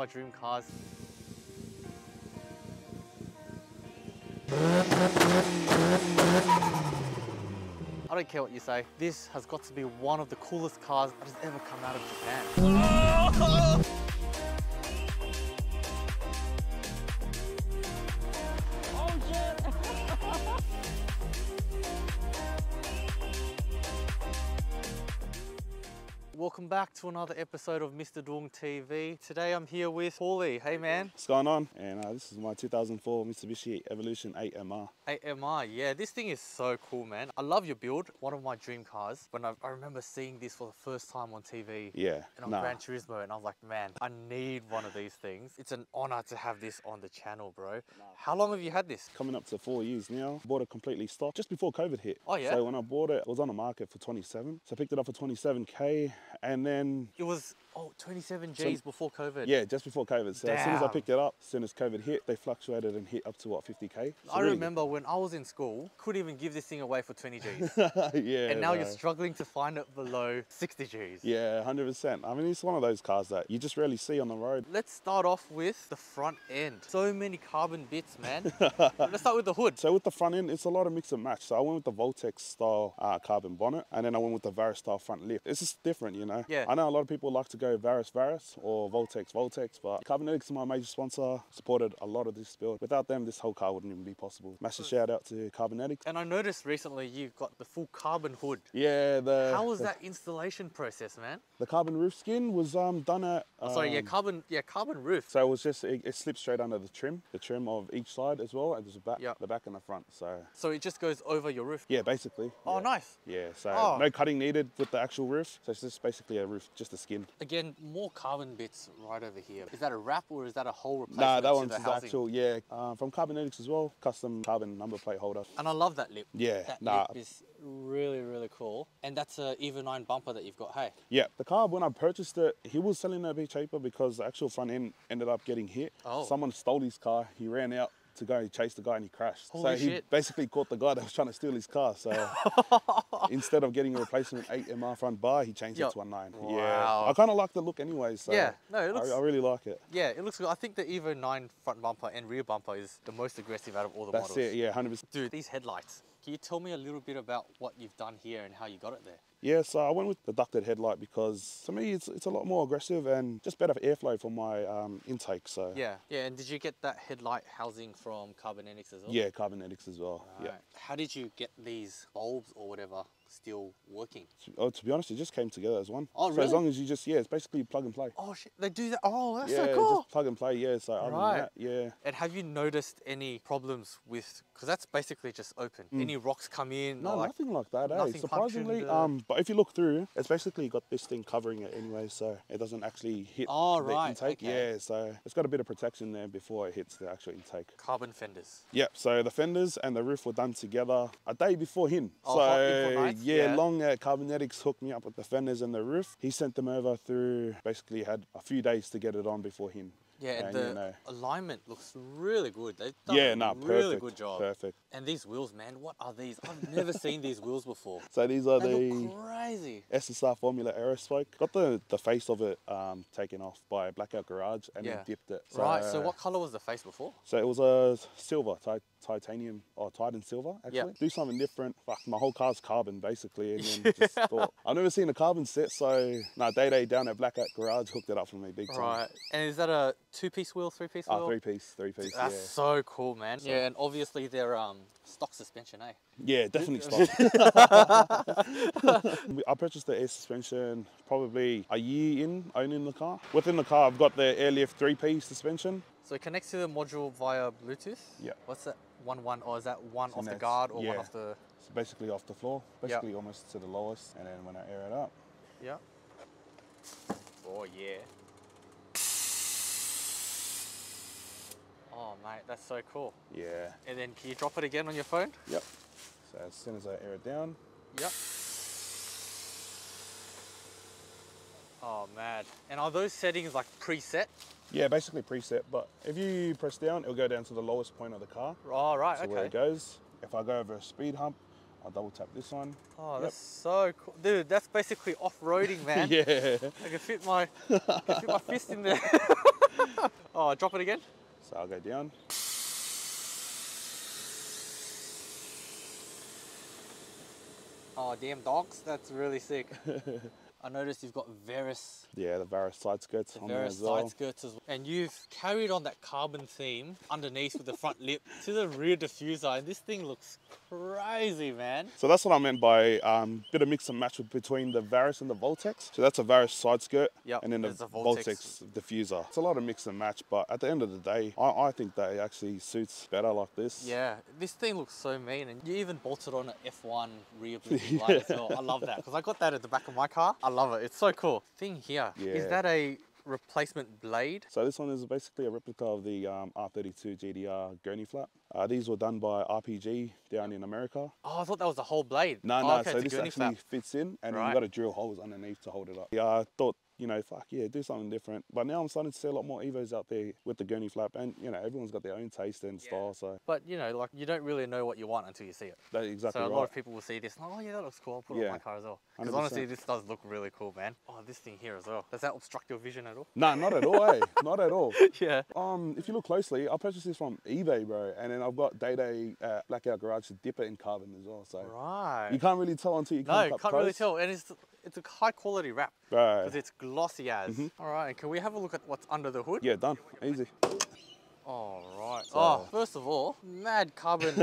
dream cars. I don't care what you say. This has got to be one of the coolest cars that has ever come out of Japan. Welcome back to another episode of Mr. Doong TV. Today I'm here with Pauly. Hey man. What's going on? And this is my 2004 Mitsubishi Evolution 8MR. 8MR, yeah, this thing is so cool, man. I love your build. One of my dream cars. When I remember seeing this for the first time on TV. Yeah. And on Gran Turismo, and I was like, man, I need one of these things. It's an honor to have this on the channel, bro. How long have you had this? Coming up to 4 years now. Bought it completely stock just before COVID hit. Oh yeah? So when I bought it, it was on the market for 27. So I picked it up for 27K, and then... It was, 27 Gs before COVID. Yeah, just before COVID. So Damn. as soon as I picked it up, as soon as COVID hit, they fluctuated and hit up to what, 50K? So I remember when I was in school, couldn't even give this thing away for 20 Gs. Yeah. And now you're struggling to find it below 60 Gs. Yeah, 100%. I mean, it's one of those cars that you just rarely see on the road. Let's start off with the front end. So many carbon bits, man. Let's start with the hood. So with the front end, it's a lot of mix and match. So I went with the Voltex style carbon bonnet, and then I went with the Varus style front lift. It's just different, you know? Yeah. I know a lot of people like to go Varus or Voltex, but Cosmetic is my major sponsor, supported a lot of this build. Without them, this whole car wouldn't even be possible. Massive shout out to Cosmetic. And I noticed recently you've got the full carbon hood. Yeah, How was that installation process, man? The carbon roof skin was done at... carbon roof. So it was just, it slips straight under the trim of each side as well, and there's the back and the front, So it just goes over your roof? Yeah, basically. Oh, yeah. Nice. Yeah, so no cutting needed with the actual roof. So it's just basically a roof, just a skin. Again, more carbon bits right over here. Is that a wrap or is that a whole replacement? Nah, that one's the the actual, yeah. From Cosmetics as well, custom carbon number plate holder. And I love that lip. Yeah, that lip is really, really cool. And that's a EVO 9 bumper that you've got, hey? Yeah, the car, when I purchased it, he was selling it a bit cheaper because the actual front end ended up getting hit. Oh. Someone stole his car, he ran out to go, he chased the guy and he crashed. Holy so he shit. basically caught the guy that was trying to steal his car. So instead of getting a replacement 8MR front bar, he changed it to a 9. Wow. Yeah, I kind of like the look anyway. So yeah, no, it looks... I really like it. Yeah, it looks good. I think the EVO 9 front bumper and rear bumper is the most aggressive out of all the models. That's it, yeah, 100%. Dude, these headlights. Can you tell me a little bit about what you've done here and how you got it there? Yeah, so I went with the ducted headlight because to me it's a lot more aggressive and just better for airflow for my intake. So yeah, and did you get that headlight housing from Cosmetics as well? Yeah, Cosmetics as well. Right. Yeah. How did you get these bulbs or whatever still working? To be honest, it just came together as one. Oh, so really? as long as you just it's basically plug and play. Oh shit, they do that. Oh, that's yeah, so cool. just plug and play. Yeah, so other than that, yeah. And have you noticed any problems with? Because that's basically just open. Any rocks come in? No, nothing like that. Nothing surprisingly, but if you look through, it's basically got this thing covering it anyway, so it doesn't actually hit the intake. Okay. Yeah, so it's got a bit of protection there before it hits the actual intake. Carbon fenders. Yep. So the fenders and the roof were done together a day before him. Oh, so yeah, Long Cosmetics hooked me up with the fenders and the roof. He sent them over through. Basically, had a few days to get it on before him. Yeah, and the alignment looks really good. They've done a really good job. Perfect. And these wheels, man, what are these? I've never seen these wheels before. So these are they look crazy. SSR Formula Aerospoke. Got the face of it taken off by Blackout Garage and then dipped it. So, right, so what colour was the face before? So it was a silver, titanium, or Titan silver, actually. Yep. Do something different. Fuck, my whole car's carbon, basically. And then just thought, I've never seen a carbon set, so Day down at Blackout Garage hooked it up for me big time. Right, and is that a two-piece wheel, three-piece wheel? Three-piece, That's so cool, man. So, yeah, and obviously they're stock suspension, eh? Yeah, definitely stock. I purchased the air suspension probably a year in owning the car. Within the car, I've got the Airlift 3-piece suspension. So it connects to the module via Bluetooth? Yeah. What's that? One, or is that one off the guard or one off the... So basically off the floor, basically almost to the lowest, and then when I air it up. Yeah. Oh, yeah. Oh, mate, that's so cool. Yeah. And then can you drop it again on your phone? Yep. So as soon as I air it down. Yep. Oh, mad. And are those settings like preset? Yeah, basically preset, but if you press down, it'll go down to the lowest point of the car. Oh, right, so where it goes. If I go over a speed hump, I'll double tap this one. Oh, that's so cool. Dude, that's basically off-roading, man. Yeah. I can fit my fist in there. Oh, drop it again. So I'll go down. Oh, damn dogs. That's really sick. I noticed you've got various Yeah, the Varus side skirts on there as well. side skirts as well. And you've carried on that carbon theme underneath with the front lip to the rear diffuser. And this thing looks crazy, man. So that's what I meant by bit of mix and match between the Varus and the Voltex. So that's a Varus side skirt, Yep, and then the there's a Voltex. Voltex diffuser. It's a lot of mix and match, but at the end of the day, I think that it actually suits better like this. Yeah, this thing looks so mean. And you even bolted on an F1 rear blinking light as well. I love that because I got that at the back of my car. I love it. It's so cool. Thing here, is Yeah. that a replacement blade? So this one is basically a replica of the R32 GDR gurney flap. These were done by RPG down in America. Oh, I thought that was the whole blade. No, Oh, no, okay, so it's a this gurney actually flap. fits in, and then Right. you've got to drill holes underneath to hold it up. Yeah, I thought, you know, fuck yeah, do something different. But now I'm starting to see a lot more EVOs out there with the gurney flap, and you know, everyone's got their own taste and style, so But you know, like you don't really know what you want until you see it. that's exactly So a right. lot of people will see this and oh yeah, that looks cool. I'll put it on Yeah, my car as well. Because 100%. honestly, this does look really cool, man. Oh, this thing here as well. Does that obstruct your vision at all? No, not at all, eh? Not at all. Yeah. If you look closely, I purchased this from eBay, bro, and then I've got Day at Blackout Garage to dip it in carbon as well. So Right. you can't really tell until you come No, up can't close. really tell. And it's a high quality wrap Right. because it's glossy as. All right, and can we have a look at what's under the hood? Yeah, done. Easy. All right. Oh, first of all, mad carbon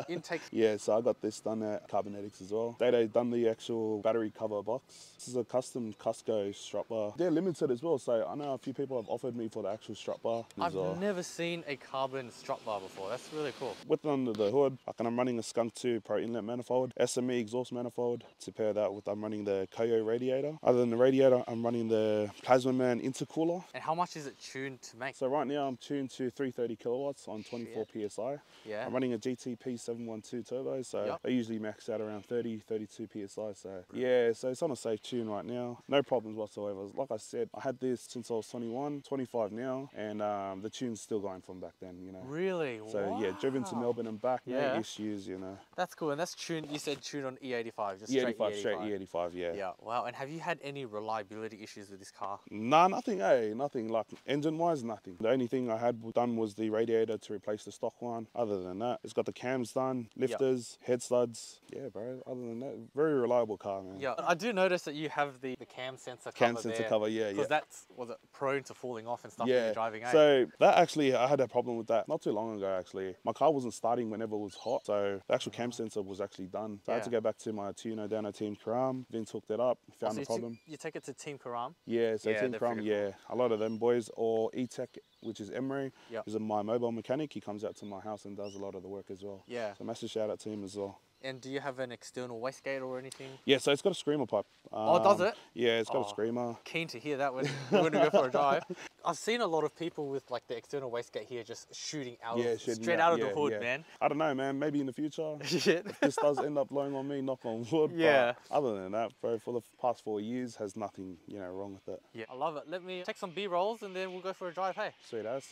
intake. Yeah, so I got this done at Cosmetic as well. They done the actual battery cover box. This is a custom Cusco strap bar. They're limited as well, so I know a few people have offered me for the actual strap bar as I've well. never seen a carbon strut bar before. That's really cool. With under the hood, I'm running a Skunk 2 Pro inlet manifold, SME exhaust manifold. To pair that with, I'm running the Koyo radiator. Other than the radiator, I'm running the Plasma Man intercooler. And how much is it tuned to make? So right now I'm tuned to 330 kilowatts on 24 PSI. Yeah. I'm running a GTP 712 turbo, so Yep. I usually max out around 32 PSI. So yeah, so it's on a safe tune right now. No problems whatsoever. Like I said, I had this since I was 21, 25 now, and the tune's still going from back then, you know. Really? So yeah, driven to Wow. Melbourne and back, Yeah. no issues, you know. That's cool. And that's tuned, you said tuned on E85, just E85, straight straight E85. E85, yeah. Yeah, wow. And have you had any reliability issues with this car? Nah, nothing, nothing. Like engine-wise, nothing. The only thing I had done was the radiator to replace the stock one. Other than that, it's got the cams done, lifters, head studs. Yeah, bro. Other than that, very reliable car, man. Yeah, I do notice that you have the cam sensor cover Cam sensor there, cover, yeah, because yeah. was it prone to falling off and stuff when Yeah, you're driving, eh? so that actually, I had a problem with that not too long ago actually. My car wasn't starting whenever it was hot, so the actual cam sensor was actually done. So I had to Yeah. go back to my tuner down at Team Karam, Vince hooked it up, found So the problem. you take it to Team Karam? Yeah, so Yeah, Team they're Karam, freaking yeah, a lot of them boys, or E-Tech, which is Emery, Yep. is my mobile mechanic. He comes out to my house and does a lot of the work as well. Yeah. So massive shout out to him as well. And do you have an external wastegate or anything? Yeah, so it's got a screamer pipe. Does it? Yeah, it's got Oh. a screamer. Keen to hear that when we go for a drive. I've seen a lot of people with like the external wastegate here just shooting out Yeah, of, shooting straight out of yeah, the hood, yeah. man. I don't know, man. Maybe in the future, Shit. if this does end up blowing on me, knock on wood. Yeah. But other than that, bro, for the past 4 years, has nothing, you know, wrong with it. Yeah, I love it. Let me take some B-rolls and then we'll go for a drive, hey? Sweet as.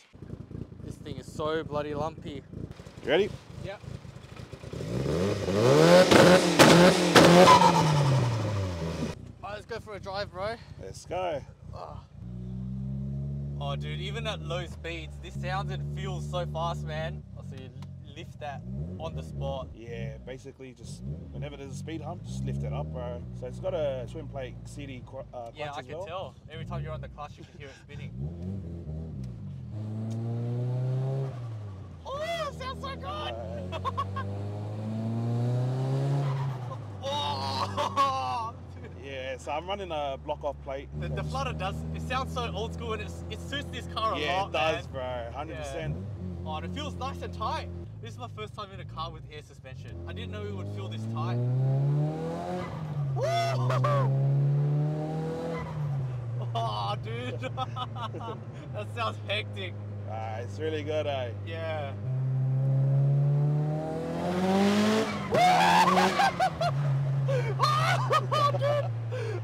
This thing is so bloody lumpy. You ready? Yeah. Alright, let's go for a drive, bro. Let's go. Oh, dude, even at low speeds, this sounds and feels so fast, man. Oh, so you lift that on the spot. Yeah, basically just whenever there's a speed hump, just lift it up, bro. So it's got a twin plate CD clutch Yeah, I as can well. tell. Every time you're on the clutch, you can hear it spinning. Oh, it sounds so good! Oh! Yeah, so I'm running a block off plate. The flutter does, it sounds so old school and it suits this car a Yeah, lot, it does, man. bro. 100%. Yeah. Oh, and it feels nice and tight. This is my first time in a car with air suspension. I didn't know it would feel this tight. Oh, dude. That sounds hectic. It's really good, eh? Yeah.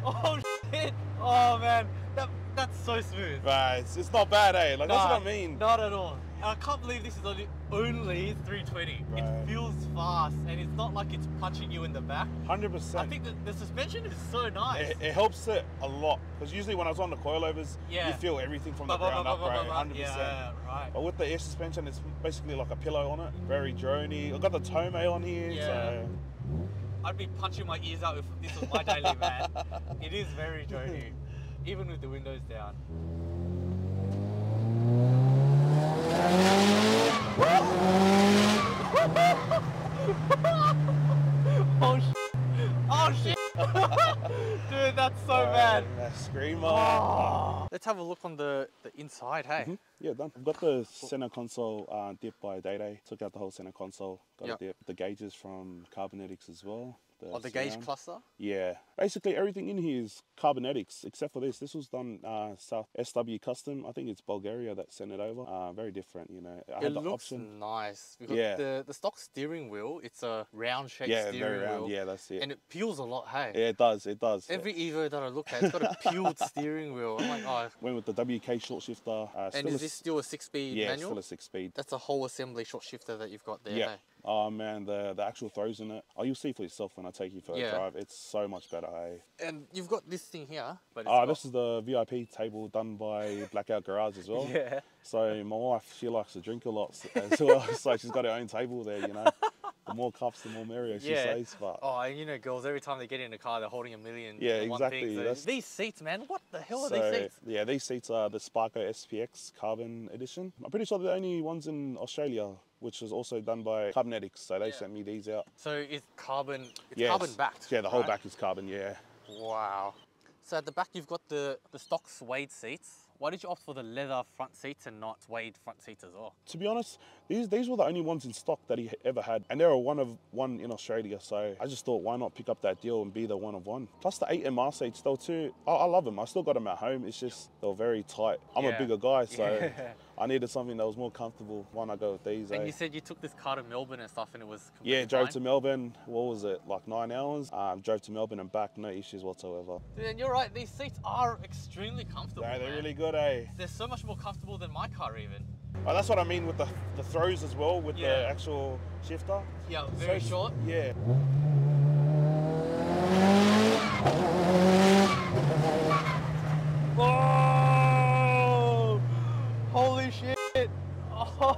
Oh, shit. Oh, man. That's so smooth. Right, it's not bad, eh? Like, that's what I mean. Not at all. I can't believe this is only 320. Right. It feels fast, and it's not like it's punching you in the back. 100%. I think the suspension is so nice. It helps it a lot, because usually when I was on the coilovers, Yeah. you feel everything from the ground up, right? 100%. Yeah, right. But with the air suspension, it's basically like a pillow on it. Very droney. I've got the tome on here, Yeah. so... I'd be punching my ears out if this was my daily, man. It is very drony, even with the windows down. Oh shit! Oh shit! Dude, that's so bad. That screamer. Oh. Let's have a look on the inside, hey? Yeah, done. I've got the center console dipped by Day. Took out the whole center console. Got it dipped. The gauges from Cosmetics as well. The gauge cluster? Yeah. Basically everything in here is Cosmetics except for this. This was done South SW Custom. I think it's Bulgaria that sent it over. Very different, you know. I had the looks option. nice. Because the stock steering wheel, it's a round shaped steering very round. wheel. Yeah, that's it. And it peels a lot, hey? Yeah, it does. It does. Every Evo that I look at, it's got a peeled steering wheel. I'm like, oh. Went with the WK short shifter. And is this still a 6-speed manual? Yeah, still a 6-speed. That's a whole assembly short shifter that you've got there, Yeah. hey? Oh man, the actual throws in it. Oh, you'll see for yourself when I take you for a drive. It's so much better, hey. And you've got this thing here. But this is the VIP table done by Blackout Garage as well. Yeah. So my wife, she likes to drink a lot as well. So she's got her own table there, you know. The more cups, the more merrier, she says. But oh, and you know, girls, every time they get in a car, they're holding a million. Yeah, exactly. exactly. So these seats, man, what the hell are these seats? Yeah, these seats are the Sparko SPX Carbon Edition. I'm pretty sure they're the only ones in Australia, which was also done by Cosmetics. So they sent me these out. So it's carbon, carbon backed. Yeah, the whole back is carbon, yeah. Wow. So at the back, you've got the stock suede seats. Why did you opt for the leather front seats and not suede front seats as well? To be honest, these were the only ones in stock that he ever had. And there were one of one in Australia. So I just thought, why not pick up that deal and be the one of one? Plus the 8 MR seats, though, too. I love them. I still got them at home. It's just, they were very tight. I'm a bigger guy, so I needed something that was more comfortable. Why not go with these? And you said you took this car to Melbourne and stuff and it was drove fine? to Melbourne. What was it, like 9 hours? Drove to Melbourne and back, no issues whatsoever. Dude, and you're right, these seats are extremely comfortable. Yeah, they're man. really good, eh? They're so much more comfortable than my car even. Oh, that's what I mean with the throws as well, with the actual shifter. Yeah, very short. Yeah. Oh! Holy shit! Oh.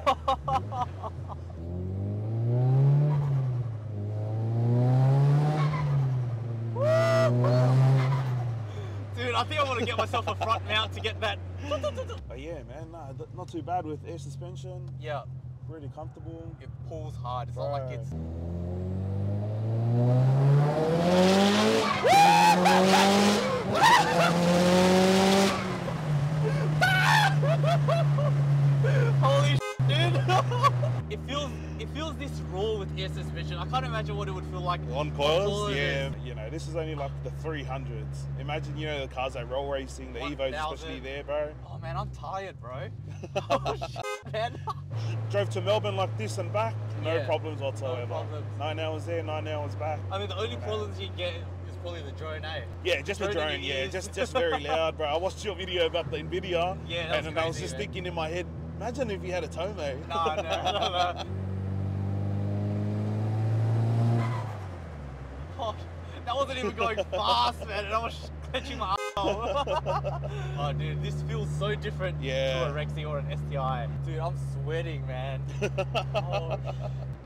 Dude, I think I want to get myself a front mount to get that. Oh yeah, man, nah, not too bad with air suspension. Yeah. Really comfortable. It pulls hard. It's not like it's. Holy shit, dude! It feels this raw with air suspension. I can't imagine what it would feel like on coils. Yeah, you know, this is only like the 300s. Imagine, you know, the cars that roll racing, the EVOs especially there, bro. Oh man, I'm tired, bro. Oh shit, man. Drove to Melbourne like this and back, no problems whatsoever. No problems. 9 hours there, 9 hours back. I mean, the only problems you get is probably the drone, eh? Yeah, just the drone, yeah, just very loud, bro. I watched your video about the NVIDIA, and crazy, I was just thinking in my head, imagine if you had a Tome. No. Oh, that wasn't even going fast, man, and I was clenching my asshole. Oh, dude, this feels so different to a Rexy or an STI. Dude, I'm sweating, man. Oh.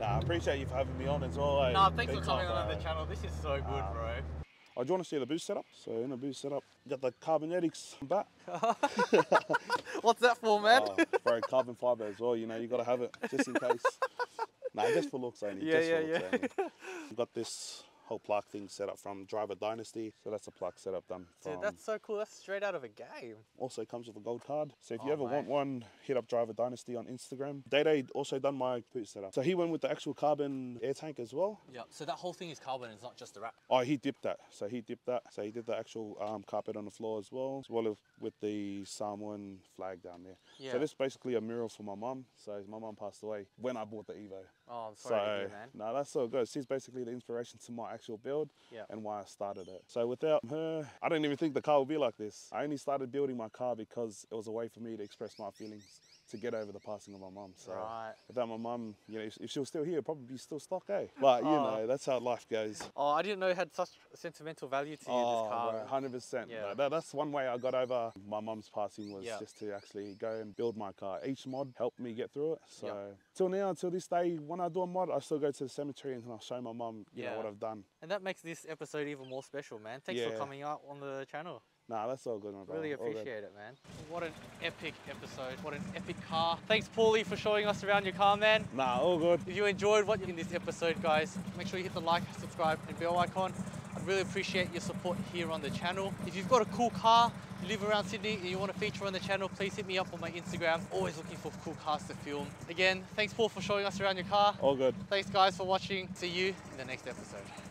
Nah, I appreciate you for having me on as well. Nah, thanks for coming on the channel. This is so good, bro. Oh, do you want to see the boost setup? So in the boost setup, you got the Cosmetics back. What's that for, man? Bro, carbon fiber as well, you know, you got to have it just in case. Nah, just for looks only. Only. We've got this whole plug thing set up from Driver Dynasty. So that's a plug setup done from... Dude, that's so cool. That's straight out of a game. Also comes with a gold card. So if you ever want one, hit up Driver Dynasty on Instagram. Day also done my boot setup. So he went with the actual carbon air tank as well. Yeah, so that whole thing is carbon, it's not just the wrap. Oh, he dipped that. So he dipped that. So he did the actual carpet on the floor as well as with the Samoan flag down there. Yeah. So this is basically a mural for my mum. So my mum passed away when I bought the EVO. Oh, I'm sorry to hear, man. No, that's so good. She's basically the inspiration to my actual build and why I started it. So without her, I didn't even think the car would be like this. I only started building my car because it was a way for me to express my feelings to get over the passing of my mum. So Right. without my mum, you know, if she was still here, it'd probably be still stock, eh? But you know, that's how life goes. Oh, I didn't know it had such sentimental value to you, this car. Bro, 100%. Yeah. That's one way I got over my mum's passing, was just to actually go and build my car. Each mod helped me get through it. So till now, until this day, when I do a mod, I still go to the cemetery and I'll show my mum, you know, what I've done. And that makes this episode even more special, man. Thanks for coming out on the channel. Nah, that's all good, my brother. Really appreciate it, man. What an epic episode. What an epic car. Thanks, Pauly, for showing us around your car, man. Nah, all good. If you enjoyed what in this episode, guys, make sure you hit the like, subscribe, and bell icon. I'd really appreciate your support here on the channel. If you've got a cool car, you live around Sydney and you want to feature on the channel, please hit me up on my Instagram. Always looking for cool cars to film. Again, thanks, Paul, for showing us around your car. All good. Thanks, guys, for watching. See you in the next episode.